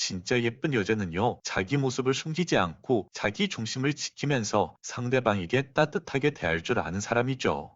진짜 예쁜 여자는요, 자기 모습을 숨기지 않고 자기 중심을 지키면서 상대방에게 따뜻하게 대할 줄 아는 사람이죠.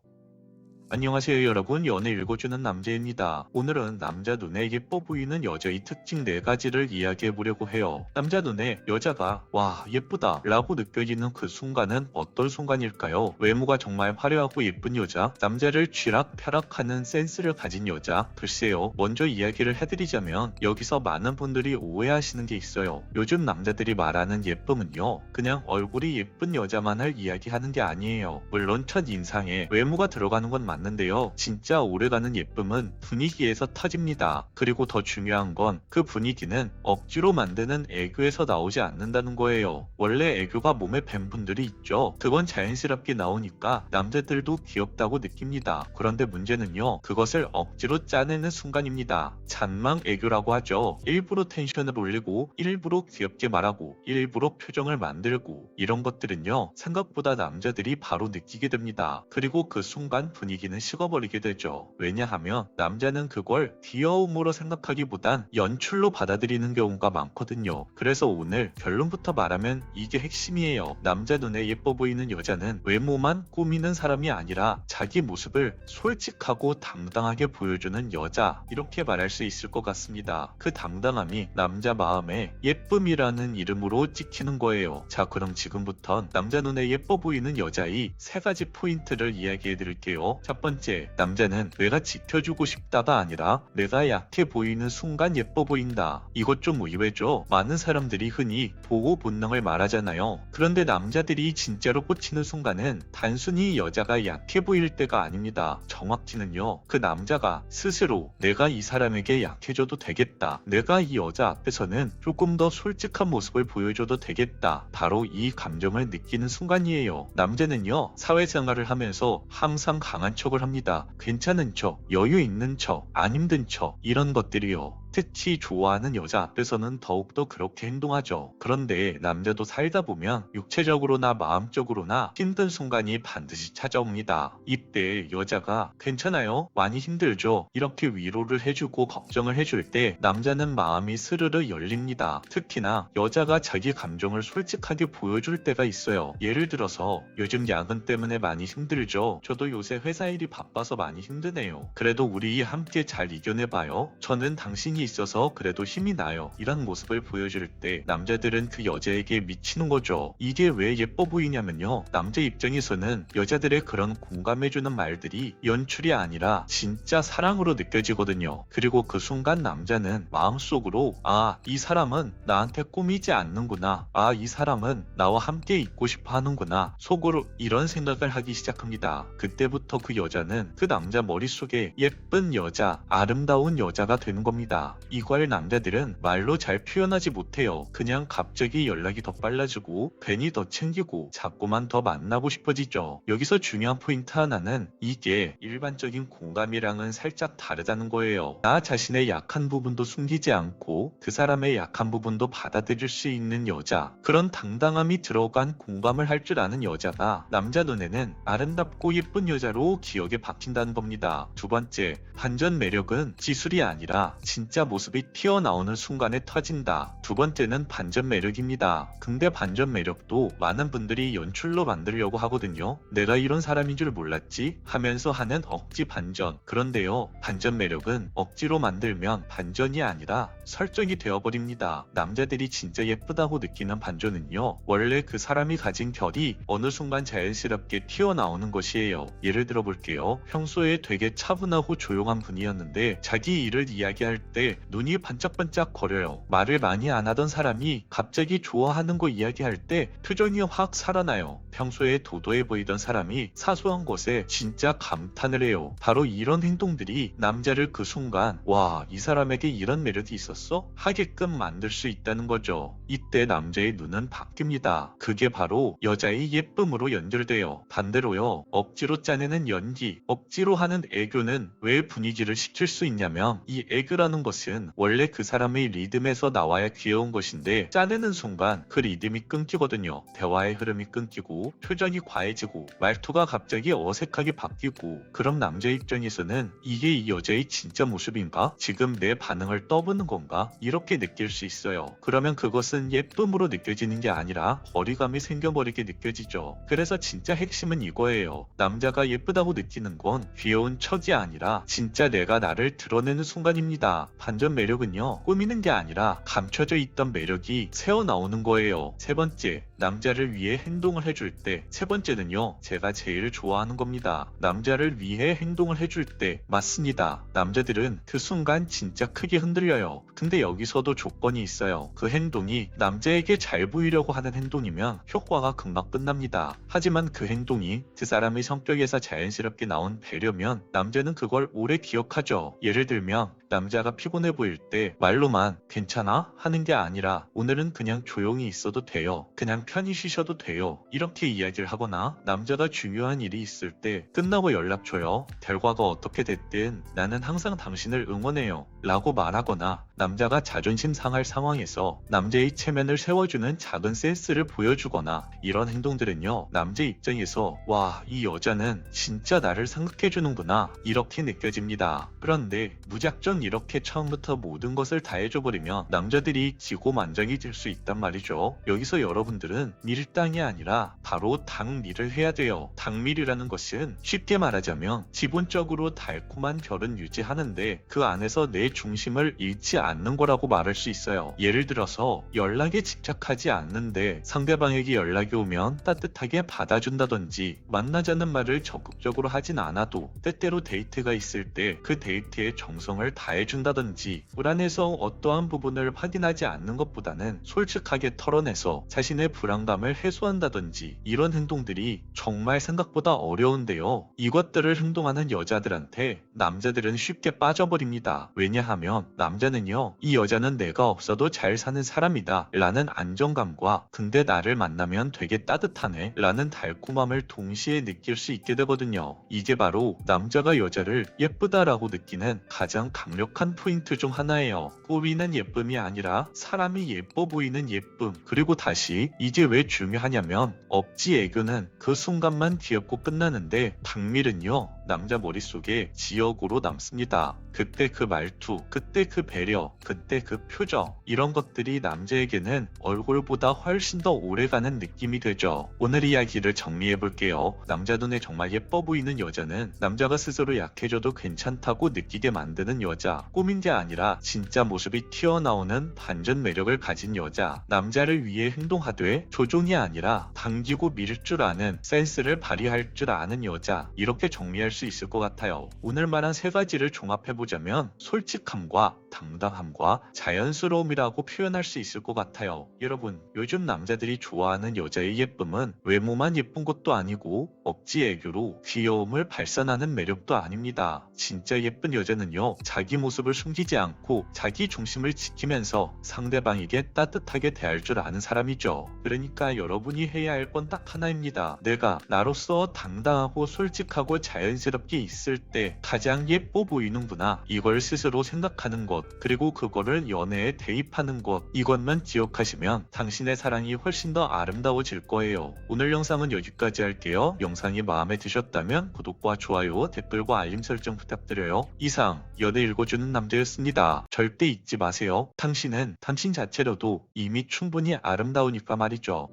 안녕하세요 여러분, 연애 읽어주는 남자입니다. 오늘은 남자 눈에 예뻐 보이는 여자의 특징 4가지를 이야기해보려고 해요. 남자 눈에 여자가 와 예쁘다 라고 느껴지는 그 순간은 어떤 순간일까요? 외모가 정말 화려하고 예쁜 여자, 남자를 쥐락펴락하는 센스를 가진 여자. 글쎄요, 먼저 이야기를 해드리자면 여기서 많은 분들이 오해하시는 게 있어요. 요즘 남자들이 말하는 예쁨은요, 그냥 얼굴이 예쁜 여자만 할 이야기하는 게 아니에요. 물론 첫인상에 외모가 들어가는 건 맞는데요, 진짜 오래가는 예쁨은 분위기에서 터집니다. 그리고 더 중요한 건 그 분위기는 억지로 만드는 애교에서 나오지 않는다는 거예요. 원래 애교가 몸에 밴 분들이 있죠. 그건 자연스럽게 나오니까 남자들도 귀엽다고 느낍니다. 그런데 문제는요, 그것을 억지로 짜내는 순간입니다. 잔망 애교라고 하죠. 일부러 텐션을 올리고 일부러 귀엽게 말하고 일부러 표정을 만들고, 이런 것들은요 생각보다 남자들이 바로 느끼게 됩니다. 그리고 그 순간 분위기는 식어버리게 되죠. 왜냐하면 남자는 그걸 귀여움으로 생각하기보단 연출로 받아들이는 경우가 많거든요. 그래서 오늘 결론부터 말하면 이게 핵심이에요. 남자 눈에 예뻐 보이는 여자는 외모만 꾸미는 사람이 아니라 자기 모습을 솔직하고 당당하게 보여주는 여자, 이렇게 말할 수 있을 것 같습니다. 그 당당함이 남자 마음에 예쁨이라는 이름으로 찍히는 거예요. 자, 그럼 지금부턴 남자 눈에 예뻐 보이는 여자의 3가지 포인트를 이야기해 드릴게요. 첫 번째, 남자는 내가 지켜주고 싶다가 아니라 내가 약해 보이는 순간 예뻐 보인다. 이것 좀 의외죠? 많은 사람들이 흔히 보호 본능을 말하잖아요. 그런데 남자들이 진짜로 꽂히는 순간은 단순히 여자가 약해 보일 때가 아닙니다. 정확히는요, 그 남자가 스스로 내가 이 사람에게 약해져도 되겠다, 내가 이 여자 앞에서는 조금 더 솔직한 모습을 보여줘도 되겠다, 바로 이 감정을 느끼는 순간이에요. 남자는요, 사회생활을 하면서 항상 강한 척을 합니다. 괜찮은 척, 여유 있는 척, 안 힘든 척, 이런 것들이요. 특히 좋아하는 여자 앞에서는 더욱더 그렇게 행동하죠. 그런데 남자도 살다 보면 육체적으로나 마음적으로나 힘든 순간이 반드시 찾아옵니다. 이때 여자가 괜찮아요? 많이 힘들죠? 이렇게 위로를 해주고 걱정을 해줄 때 남자는 마음이 스르르 열립니다. 특히나 여자가 자기 감정을 솔직하게 보여줄 때가 있어요. 예를 들어서 요즘 야근 때문에 많이 힘들죠? 저도 요새 회사 일이 바빠서 많이 힘드네요. 그래도 우리 함께 잘 이겨내봐요. 저는 당신이 있어서 그래도 힘이 나요. 이런 모습을 보여줄 때 남자들은 그 여자에게 미치는 거죠. 이게 왜 예뻐 보이냐면요, 남자 입장에서는 여자들의 그런 공감해주는 말들이 연출이 아니라 진짜 사랑으로 느껴지거든요. 그리고 그 순간 남자는 마음속으로 아, 이 사람은 나한테 꾸미지 않는구나, 아, 이 사람은 나와 함께 있고 싶어 하는구나, 속으로 이런 생각을 하기 시작합니다. 그때부터 그 여자는 그 남자 머릿속에 예쁜 여자, 아름다운 여자가 되는 겁니다. 이걸 남자들은 말로 잘 표현하지 못해요. 그냥 갑자기 연락이 더 빨라지고 괜히 더 챙기고 자꾸만 더 만나고 싶어지죠. 여기서 중요한 포인트 하나는 이게 일반적인 공감이랑은 살짝 다르다는 거예요. 나 자신의 약한 부분도 숨기지 않고 그 사람의 약한 부분도 받아들일 수 있는 여자, 그런 당당함이 들어간 공감을 할 줄 아는 여자가 남자 눈에는 아름답고 예쁜 여자로 기억에 박힌다는 겁니다. 두 번째, 반전 매력은 지술이 아니라 진짜 모습이 튀어나오는 순간에 터진다. 두 번째는 반전 매력입니다. 근데 반전 매력도 많은 분들이 연출로 만들려고 하거든요. 내가 이런 사람인 줄 몰랐지 하면서 하는 억지 반전. 그런데요, 반전 매력은 억지로 만들면 반전이 아니라 설정이 되어버립니다. 남자들이 진짜 예쁘다고 느끼는 반전은요, 원래 그 사람이 가진 결이 어느 순간 자연스럽게 튀어나오는 것이에요. 예를 들어 볼게요. 평소에 되게 차분하고 조용한 분이었는데 자기 일을 이야기할 때 눈이 반짝반짝 거려요. 말을 많이 안 하던 사람이 갑자기 좋아하는 거 이야기할 때 표정이 확 살아나요. 평소에 도도해 보이던 사람이 사소한 것에 진짜 감탄을 해요. 바로 이런 행동들이 남자를 그 순간 와, 이 사람에게 이런 매력이 있었어? 하게끔 만들 수 있다는 거죠. 이때 남자의 눈은 바뀝니다. 그게 바로 여자의 예쁨으로 연결돼요. 반대로요, 억지로 짜내는 연기, 억지로 하는 애교는 왜 분위기를 식힐 수 있냐면 이 애교라는 것은 것은 원래 그 사람의 리듬에서 나와야 귀여운 것인데 짜내는 순간 그 리듬이 끊기거든요. 대화의 흐름이 끊기고 표정이 과해지고 말투가 갑자기 어색하게 바뀌고 그럼 남자 입장에서는 이게 이 여자의 진짜 모습인가? 지금 내 반응을 떠보는 건가? 이렇게 느낄 수 있어요. 그러면 그것은 예쁨으로 느껴지는 게 아니라 거리감이 생겨버리게 느껴지죠. 그래서 진짜 핵심은 이거예요. 남자가 예쁘다고 느끼는 건 귀여운 척이 아니라 진짜 내가 나를 드러내는 순간입니다. 반전 매력은요, 꾸미는 게 아니라 감춰져 있던 매력이 새어나오는 거예요. 세 번째, 남자를 위해 행동을 해줄 때. 세 번째는요, 제가 제일 좋아하는 겁니다. 남자를 위해 행동을 해줄 때. 맞습니다. 남자들은 그 순간 진짜 크게 흔들려요. 근데 여기서도 조건이 있어요. 그 행동이 남자에게 잘 보이려고 하는 행동이면 효과가 금방 끝납니다. 하지만 그 행동이 그 사람의 성격에서 자연스럽게 나온 배려면 남자는 그걸 오래 기억하죠. 예를 들면 남자가 피곤해 보일 때 말로만 괜찮아? 하는 게 아니라 오늘은 그냥 조용히 있어도 돼요. 그냥 편히 쉬셔도 돼요. 이렇게 이야기를 하거나 남자가 중요한 일이 있을 때 끝나고 연락 줘요. 결과가 어떻게 됐든 나는 항상 당신을 응원해요. 라고 말하거나 남자가 자존심 상할 상황에서 남자의 체면을 세워주는 작은 센스를 보여주거나 이런 행동들은요, 남자 입장에서 와, 이 여자는 진짜 나를 생각해주는구나 이렇게 느껴집니다. 그런데 무작정 이렇게 처음부터 모든 것을 다 해줘버리면 남자들이 기고만장해질 수 있단 말이죠. 여기서 여러분들은 밀당이 아니라 바로 당밀을 해야 돼요. 당밀이라는 것은 쉽게 말하자면 기본적으로 달콤한 결은 유지하는데 그 안에서 내 중심을 잃지 않는 거라고 말할 수 있어요. 예를 들어서 연락에 집착하지 않는데 상대방에게 연락이 오면 따뜻하게 받아준다든지 만나자는 말을 적극적으로 하진 않아도 때때로 데이트가 있을 때 그 데이트에 정성을 다해준다든지 불안해서 어떠한 부분을 확인하지 않는 것보다는 솔직하게 털어내서 자신의 불안감을 해소한다든지 이런 행동들이 정말 생각보다 어려운데요. 이것들을 행동하는 여자들한테 남자들은 쉽게 빠져버립니다. 왜냐하면 남자는요, 이 여자는 내가 없어도 잘 사는 사람이다 라는 안정감과 근데 나를 만나면 되게 따뜻하네 라는 달콤함을 동시에 느낄 수 있게 되거든요. 이게 바로 남자가 여자를 예쁘다라고 느끼는 가장 강력한 포인트 중 하나예요. 꾸미는 예쁨이 아니라 사람이 예뻐 보이는 예쁨. 그리고 다시 이게 왜 중요하냐면 억지 애교는 그 순간만 귀엽고 끝나는데 당밀은요, 남자 머릿속에 지역으로 남습니다. 그때 그 말투, 그때 그 배려, 그때 그 표정 이런 것들이 남자에게는 얼굴보다 훨씬 더 오래가는 느낌이 되죠. 오늘 이야기를 정리해볼게요. 남자 눈에 정말 예뻐 보이는 여자는 남자가 스스로 약해져도 괜찮다고 느끼게 만드는 여자, 꾸민 게 아니라 진짜 모습이 튀어나오는 반전 매력을 가진 여자, 남자를 위해 행동하되 조종이 아니라 당기고 밀 줄 아는 센스를 발휘할 줄 아는 여자, 이렇게 정리할 수 있을 것 같아요. 오늘 말한 세 가지를 종합해보자면 솔직함과 당당함과 자연스러움이라고 표현할 수 있을 것 같아요. 여러분, 요즘 남자들이 좋아하는 여자의 예쁨은 외모만 예쁜 것도 아니고 억지 애교로 귀여움을 발산하는 매력도 아닙니다. 진짜 예쁜 여자는요, 자기 모습을 숨기지 않고 자기 중심을 지키면서 상대방에게 따뜻하게 대할 줄 아는 사람이죠. 그러니까 여러분이 해야 할 건 딱 하나입니다. 내가 나로서 당당하고 솔직하고 자연스럽게 있을 때 가장 예뻐 보이는구나. 이걸 스스로 생각하는 것, 그리고 그거를 연애에 대입하는 것, 이것만 기억하시면 당신의 사랑이 훨씬 더 아름다워질 거예요. 오늘 영상은 여기까지 할게요. 영상이 마음에 드셨다면 구독과 좋아요, 댓글과 알림 설정 부탁드려요. 이상 연애 읽어주는 남자였습니다. 절대 잊지 마세요. 당신은 당신 자체로도 이미 충분히 아름다우니까 말이죠.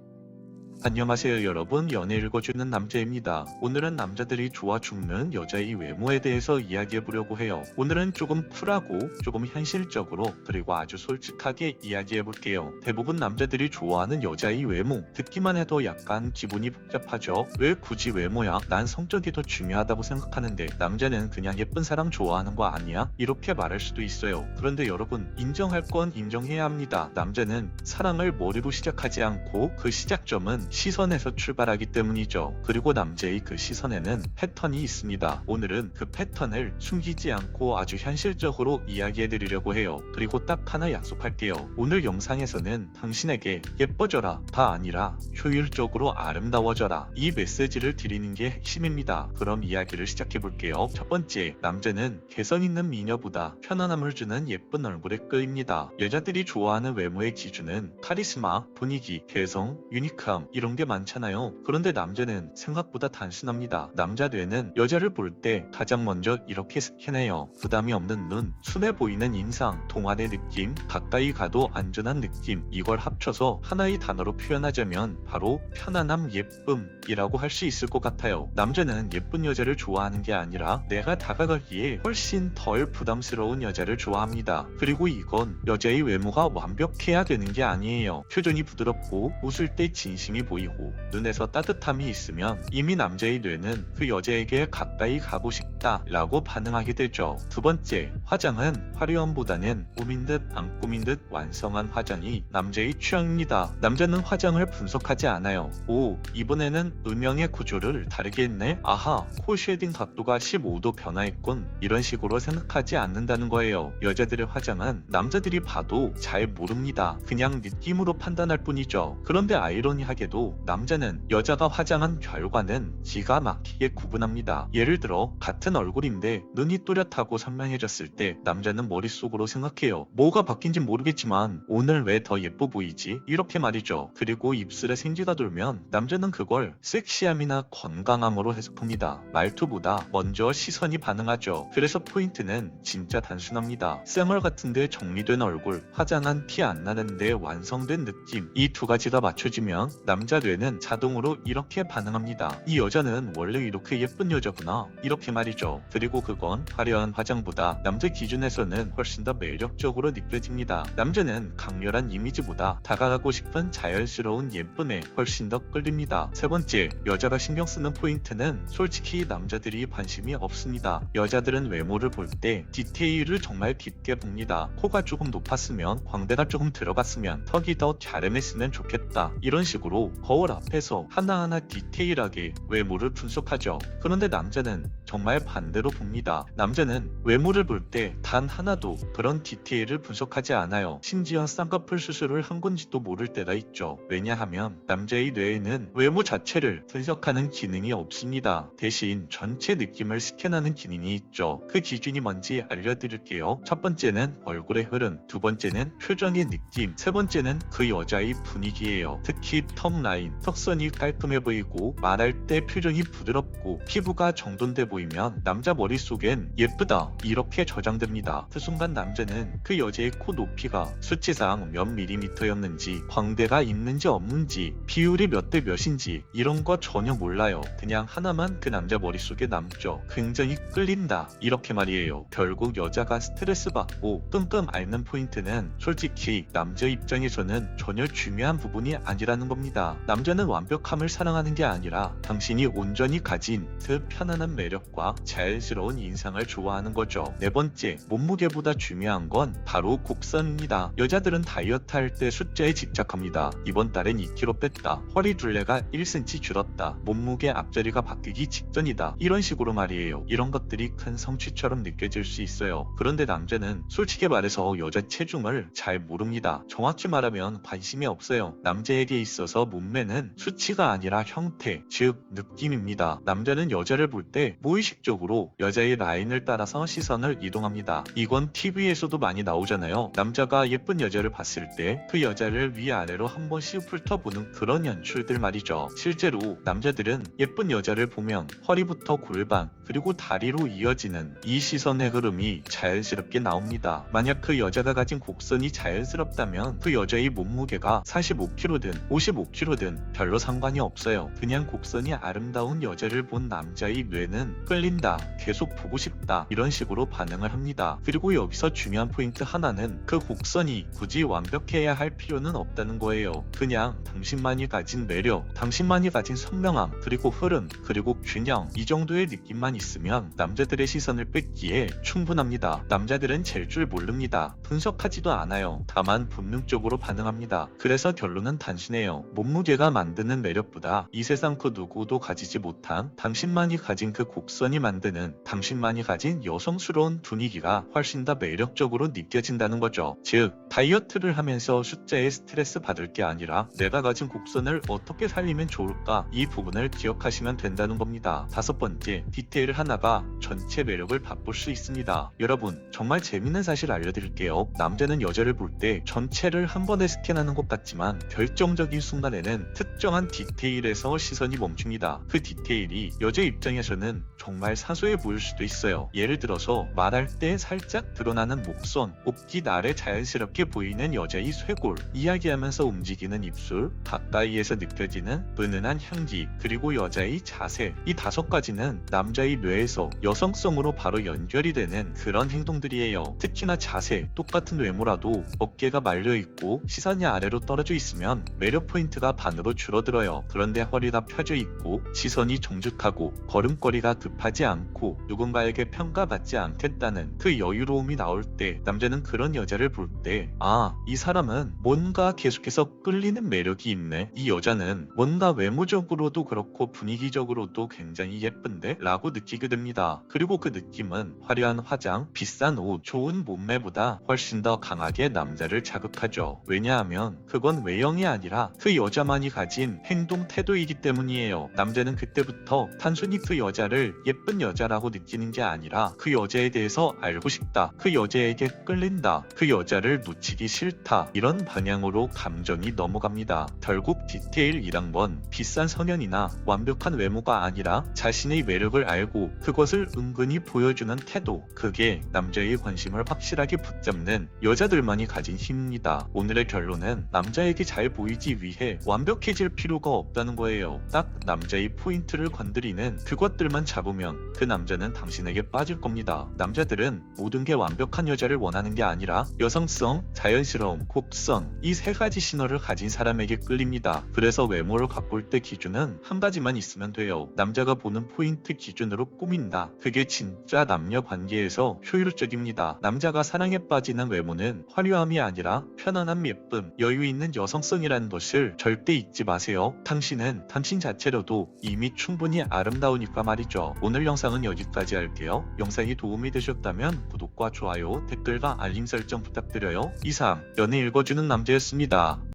안녕하세요 여러분, 연애 읽어주는 남자입니다. 오늘은 남자들이 좋아 죽는 여자의 외모에 대해서 이야기해보려고 해요. 오늘은 조금 쿨하고 조금 현실적으로 그리고 아주 솔직하게 이야기해볼게요. 대부분 남자들이 좋아하는 여자의 외모, 듣기만 해도 약간 기분이 복잡하죠. 왜 굳이 외모야? 난 성적이 더 중요하다고 생각하는데 남자는 그냥 예쁜 사람 좋아하는 거 아니야? 이렇게 말할 수도 있어요. 그런데 여러분, 인정할 건 인정해야 합니다. 남자는 사랑을 머리로 시작하지 않고 그 시작점은 시선에서 출발하기 때문이죠. 그리고 남자의 그 시선에는 패턴이 있습니다. 오늘은 그 패턴을 숨기지 않고 아주 현실적으로 이야기해 드리려고 해요. 그리고 딱 하나 약속할게요. 오늘 영상에서는 당신에게 예뻐져라가 아니라 효율적으로 아름다워져라, 이 메시지를 드리는 게 핵심입니다. 그럼 이야기를 시작해 볼게요. 첫 번째, 남자는 개성 있는 미녀보다 편안함을 주는 예쁜 얼굴에 끌립니다. 여자들이 좋아하는 외모의 기준은 카리스마, 분위기, 개성, 유니크함 이런 게 많잖아요. 그런데 남자는 생각보다 단순합니다. 남자 뇌는 여자를 볼 때 가장 먼저 이렇게 스캔해요. 부담이 없는 눈, 순해 보이는 인상, 동안의 느낌, 가까이 가도 안전한 느낌, 이걸 합쳐서 하나의 단어로 표현하자면 바로 편안함, 예쁨이라고 할 수 있을 것 같아요. 남자는 예쁜 여자를 좋아하는 게 아니라 내가 다가가기에 훨씬 덜 부담스러운 여자를 좋아합니다. 그리고 이건 여자의 외모가 완벽해야 되는 게 아니에요. 표정이 부드럽고 웃을 때 진심이 보이고 눈에서 따뜻함이 있으면 이미 남자의 뇌는 그 여자에게 가까이 가고 싶다 라고 반응하게 되죠. 두 번째, 화장은 화려함보다는 꾸민 듯 안 꾸민 듯 완성한 화장이 남자의 취향입니다. 남자는 화장을 분석하지 않아요. 오, 이번에는 음영의 구조를 다르게 했네? 아하, 코 쉐딩 각도가 15도 변화했군. 이런 식으로 생각하지 않는다는 거예요. 여자들의 화장은 남자들이 봐도 잘 모릅니다. 그냥 느낌으로 판단할 뿐이죠. 그런데 아이러니하게도 남자는 여자가 화장한 결과는 기가 막히게 구분합니다. 예를 들어 같은 얼굴인데 눈이 또렷하고 선명해졌을 때 남자는 머릿속으로 생각해요. 뭐가 바뀐지 모르겠지만 오늘 왜 더 예뻐 보이지? 이렇게 말이죠. 그리고 입술에 생기가 돌면 남자는 그걸 섹시함이나 건강함으로 해석합니다. 말투보다 먼저 시선이 반응하죠. 그래서 포인트는 진짜 단순합니다. 쌩얼 같은데 정리된 얼굴, 화장한 티 안 나는데 완성된 느낌, 이 두 가지가 맞춰지면 남자 뇌는 자동으로 이렇게 반응합니다. 이 여자는 원래 이렇게 예쁜 여자구나, 이렇게 말이죠. 그리고 그건 화려한 화장보다 남자 기준에서는 훨씬 더 매력적으로 느껴집니다. 남자는 강렬한 이미지보다 다가가고 싶은 자연스러운 예쁨에 훨씬 더 끌립니다. 세 번째, 여자가 신경 쓰는 포인트는 솔직히 남자들이 관심이 없습니다. 여자들은 외모를 볼 때 디테일을 정말 깊게 봅니다. 코가 조금 높았으면, 광대가 조금 들어갔으면, 턱이 더 갸름했으면 좋겠다, 이런 식으로 거울 앞에서 하나하나 디테일하게 외모를 분석하죠. 그런데 남자는 정말 반대로 봅니다. 남자는 외모를 볼 때 단 하나도 그런 디테일을 분석하지 않아요. 심지어 쌍꺼풀 수술을 한 건지도 모를 때가 있죠. 왜냐하면 남자의 뇌에는 외모 자체를 분석하는 기능이 없습니다. 대신 전체 느낌을 스캔하는 기능이 있죠. 그 기준이 뭔지 알려드릴게요. 첫 번째는 얼굴의 흐름, 두 번째는 표정의 느낌, 세 번째는 그 여자의 분위기예요. 특히 턱 라인, 턱선이 깔끔해 보이고 말할 때 표정이 부드럽고 피부가 정돈돼 보이면 남자 머릿속엔 예쁘다 이렇게 저장됩니다. 그 순간 남자는 그 여자의 코 높이가 수치상 몇 밀리미터였는지, 광대가 있는지 없는지, 비율이 몇 대 몇인지 이런 거 전혀 몰라요. 그냥 하나만 그 남자 머릿속에 남죠. 굉장히 끌린다, 이렇게 말이에요. 결국 여자가 스트레스 받고 끙끙 앓는 포인트는 솔직히 남자 입장에서는 전혀 중요한 부분이 아니라는 겁니다. 남자는 완벽함을 사랑하는 게 아니라 당신이 온전히 가진 그 편안한 매력과 자연스러운 인상을 좋아하는 거죠. 네 번째, 몸무게보다 중요한 건 바로 곡선입니다. 여자들은 다이어트 할 때 숫자에 집착합니다. 이번 달엔 2kg 뺐다, 허리 둘레가 1cm 줄었다, 몸무게 앞자리가 바뀌기 직전이다, 이런 식으로 말이에요. 이런 것들이 큰 성취처럼 느껴질 수 있어요. 그런데 남자는 솔직히 말해서 여자 체중을 잘 모릅니다. 정확히 말하면 관심이 없어요. 남자에게 있어서 몸매는 수치가 아니라 형태, 즉 느낌입니다. 남자는 여자를 볼 때 무의식적으로 여자의 라인을 따라서 시선을 이동합니다. 이건 TV에서도 많이 나오잖아요. 남자가 예쁜 여자를 봤을 때 그 여자를 위아래로 한 번씩 훑어보는 그런 연출들 말이죠. 실제로 남자들은 예쁜 여자를 보면 허리부터 골반 그리고 다리로 이어지는 이 시선의 흐름이 자연스럽게 나옵니다. 만약 그 여자가 가진 곡선이 자연스럽다면 그 여자의 몸무게가 45kg든 55kg든 별로 상관이 없어요. 그냥 곡선이 아름다운 여자를 본 남자의 뇌는 끌린다, 계속 보고 싶다, 이런 식으로 반응을 합니다. 그리고 여기서 중요한 포인트 하나는 그 곡선이 굳이 완벽해야 할 필요는 없다는 거예요. 그냥 당신만이 가진 매력, 당신만이 가진 선명함, 그리고 흐름, 그리고 균형, 이 정도의 느낌만 있으면 남자들의 시선을 뺏기에 충분합니다. 남자들은 잴 줄 모릅니다. 분석하지도 않아요. 다만 본능적으로 반응합니다. 그래서 결론은 단순해요. 몸무게 외모계가 만드는 매력보다 이 세상 그 누구도 가지지 못한 당신만이 가진 그 곡선이 만드는 당신만이 가진 여성스러운 분위기가 훨씬 더 매력적으로 느껴진다는 거죠. 즉, 다이어트를 하면서 숫자에 스트레스 받을 게 아니라 내가 가진 곡선을 어떻게 살리면 좋을까, 이 부분을 기억하시면 된다는 겁니다. 다섯 번째, 디테일 하나가 전체 매력을 바꿀 수 있습니다. 여러분, 정말 재밌는 사실 알려드릴게요. 남자는 여자를 볼 때 전체를 한 번에 스캔하는 것 같지만 결정적인 순간에는 특정한 디테일에서 시선이 멈춥니다. 그 디테일이 여자 입장에서는 정말 사소해 보일 수도 있어요. 예를 들어서 말할 때 살짝 드러나는 목선, 옷깃 아래 자연스럽게 보이는 여자의 쇄골, 이야기하면서 움직이는 입술, 가까이에서 느껴지는 은은한 향기, 그리고 여자의 자세. 이 다섯 가지는 남자의 뇌에서 여성성으로 바로 연결이 되는 그런 행동들이에요. 특히나 자세, 똑같은 외모라도 어깨가 말려있고 시선이 아래로 떨어져 있으면 매력 포인트가 반으로 줄어들어요. 그런데 허리가 펴져 있고 시선이 정직하고 걸음걸이가 급하지 않고 누군가에게 평가받지 않겠다는 그 여유로움이 나올 때 남자는 그런 여자를 볼 때, 아, 이 사람은 뭔가 계속해서 끌리는 매력이 있네. 이 여자는 뭔가 외모적으로도 그렇고 분위기적으로도 굉장히 예쁜데? 라고 느끼게 됩니다. 그리고 그 느낌은 화려한 화장, 비싼 옷, 좋은 몸매보다 훨씬 더 강하게 남자를 자극하죠. 왜냐하면 그건 외형이 아니라 그 여자만이 가진 행동 태도이기 때문이에요. 남자는 그때부터 단순히 그 여자를 예쁜 여자라고 느끼는 게 아니라 그 여자에 대해서 알고 싶다, 그 여자에게 끌린다, 그 여자를 놓치기 싫다, 이런 방향으로 감정이 넘어갑니다. 결국 디테일이란 건 비싼 성형이나 완벽한 외모가 아니라 자신의 매력을 알고 그것을 은근히 보여주는 태도, 그게 남자의 관심을 확실하게 붙잡는 여자들만이 가진 힘입니다. 오늘의 결론은 남자에게 잘 보이기 위해 완벽해질 필요가 없다는 거예요. 딱 남자의 포인트를 건드리는 그것들만 잡으면 그 남자는 당신에게 빠질 겁니다. 남자들은 모든 게 완벽한 여자를 원하는 게 아니라 여성성, 자연스러움, 곡선, 이 세 가지 신호를 가진 사람에게 끌립니다. 그래서 외모를 바꿀 때 기준은 한 가지만 있으면 돼요. 남자가 보는 포인트 기준으로 꾸민다. 그게 진짜 남녀 관계에서 효율적입니다. 남자가 사랑에 빠지는 외모는 화려함이 아니라 편안함, 예쁨, 여유 있는 여성성이라는 것을 절대 잊지 마세요. 당신은 당신 자체로도 이미 충분히 아름다우니까 말이죠. 오늘 영상은 여기까지 할게요. 영상이 도움이 되셨다면 구독과 좋아요, 댓글과 알림 설정 부탁드려요. 이상 연애 읽어주는 남자였습니다.